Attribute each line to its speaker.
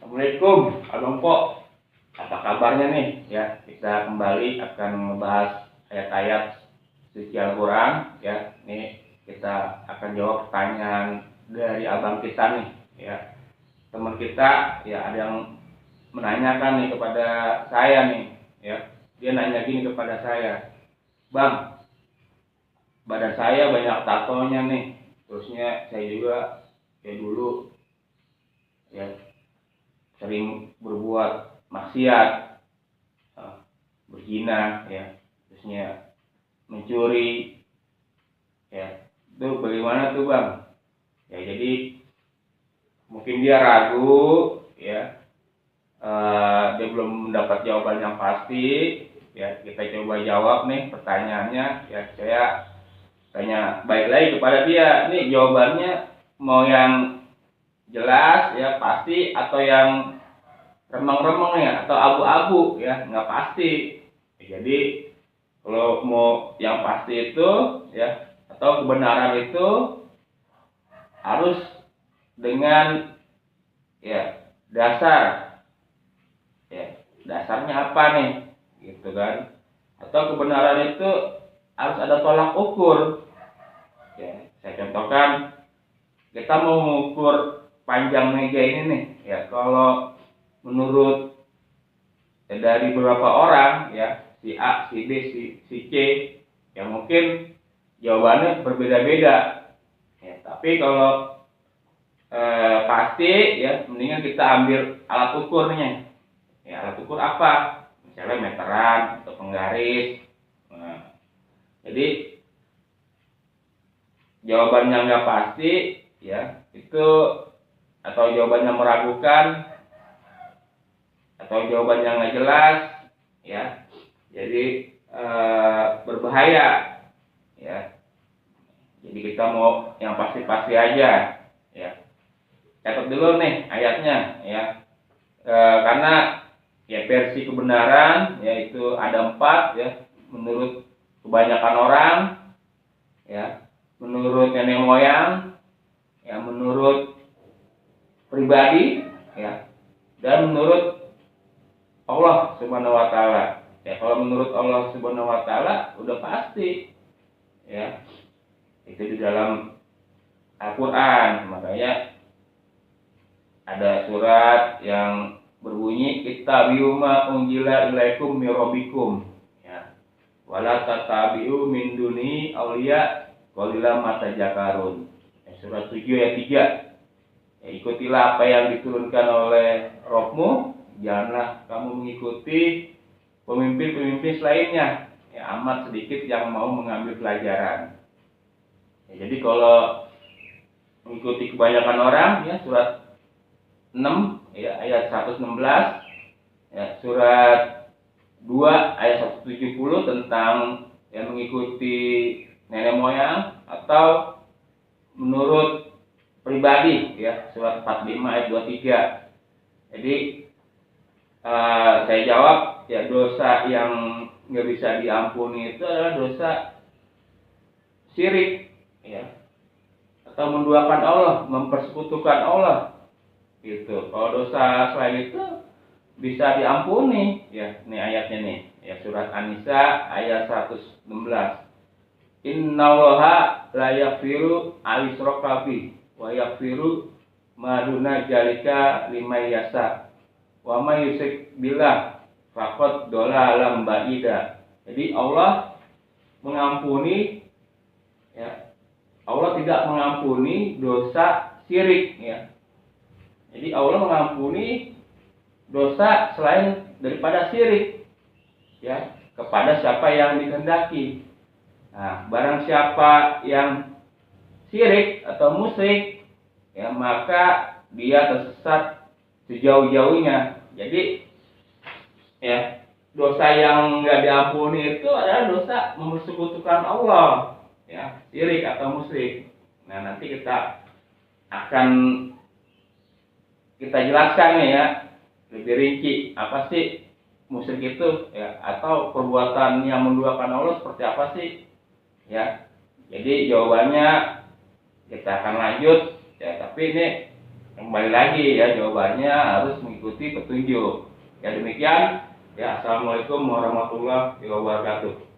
Speaker 1: Assalamualaikum, Abang Po. Apa kabarnya nih? Ya, kita kembali akan membahas ayat-ayat suci Al-Quran. Ya, ini kita akan jawab pertanyaan dari abang kita nih. Ya, teman kita, ya ada yang menanyakan nih kepada saya nih. Ya, dia nanya gini kepada saya, Bang, badan saya banyak tatonya nih. Terusnya saya juga ya dulu ya sering berbuat maksiat, berzina, ya, terusnya mencuri, ya, itu bagaimana tuh Bang? Ya jadi mungkin dia ragu, ya, dia belum mendapat jawaban yang pasti, ya kita coba jawab nih pertanyaannya, ya saya tanya baik lagi kepada dia, nih jawabannya mau yang jelas ya pasti atau yang remang-remang ya atau abu-abu ya nggak pasti. Jadi kalau mau yang pasti itu ya atau kebenaran itu harus dengan ya dasar, ya dasarnya apa nih gitu kan, atau kebenaran itu harus ada tolak ukur. Ya saya contohkan, kita mau mengukur panjang meja ini nih ya, kalau menurut dari beberapa orang ya, si A, si B, si C, ya mungkin jawabannya berbeda-beda. Ya, tapi kalau pasti ya mendingan kita ambil alat ukurnya. Ya, alat ukur apa? Misalnya meteran atau penggaris. Nah, jadi jawabannya nggak pasti ya itu, atau jawabannya meragukan, atau jawabannya nggak jelas, ya, jadi berbahaya, ya. Jadi kita mau yang pasti-pasti aja, ya. Catat dulu nih ayatnya, ya, karena ya versi kebenaran yaitu ada 4, ya, menurut kebanyakan orang, ya, menurut nenek moyang, ya, menurut pribadi, ya, dan menurut Allah Subhanahu wa taala. Ya, kalau menurut Allah Subhanahu wa taala udah pasti. Ya. Itu di dalam Al-Qur'an. Makanya ada surat yang berbunyi ittabi'u ma unzila ilaikum mir rabbikum. Ya. Wala tattabi'u min duni awliya qalilan ma tadhakkarun. Surat 7 ayat 3. Ya, ikutilah apa yang diturunkan oleh Rabbmu, janganlah kamu mengikuti pemimpin-pemimpin selainnya. Ya, amat sedikit yang mau mengambil pelajaran. Ya, jadi kalau mengikuti kebanyakan orang, ya surat 6 ya ayat 116, ya surat 2 ayat 170 tentang yang mengikuti nenek moyang atau menurut pribadi, ya surat 45 ayat 23. Jadi saya jawab, ya dosa yang nggak bisa diampuni itu adalah dosa syirik, ya, atau menduakan Allah, mempersekutukan Allah, gitu. Kalau dosa selain itu bisa diampuni, ya. Ini ayatnya nih, ya surat An-Nisa ayat 116. Innallaha la yaghfiru al-isyraka bihi wa yaghfiru ma duna dzalika liman yasha wa may yusyrik billah faqad dhalalan ba'ida. Jadi Allah mengampuni, ya. Allah tidak mengampuni dosa syirik, ya. Jadi Allah mengampuni dosa selain daripada syirik, ya, kepada siapa yang dikehendaki. Nah, barang siapa yang syirik atau musyrik, ya, maka dia tersesat sejauh-jauhnya. Jadi, ya, dosa yang nggak diampuni itu adalah dosa mempersekutukan Allah, ya, syirik atau musyrik. Nah, nanti kita akan jelaskan nih, ya, lebih rinci apa sih musyrik itu, ya, atau perbuatan yang menduakan Allah seperti apa sih. Ya, jadi jawabannya kita akan lanjut, ya. Tapi ini Kembali lagi ya, jawabannya harus mengikuti petunjuk. Ya demikian. Ya, assalamualaikum warahmatullahi wabarakatuh.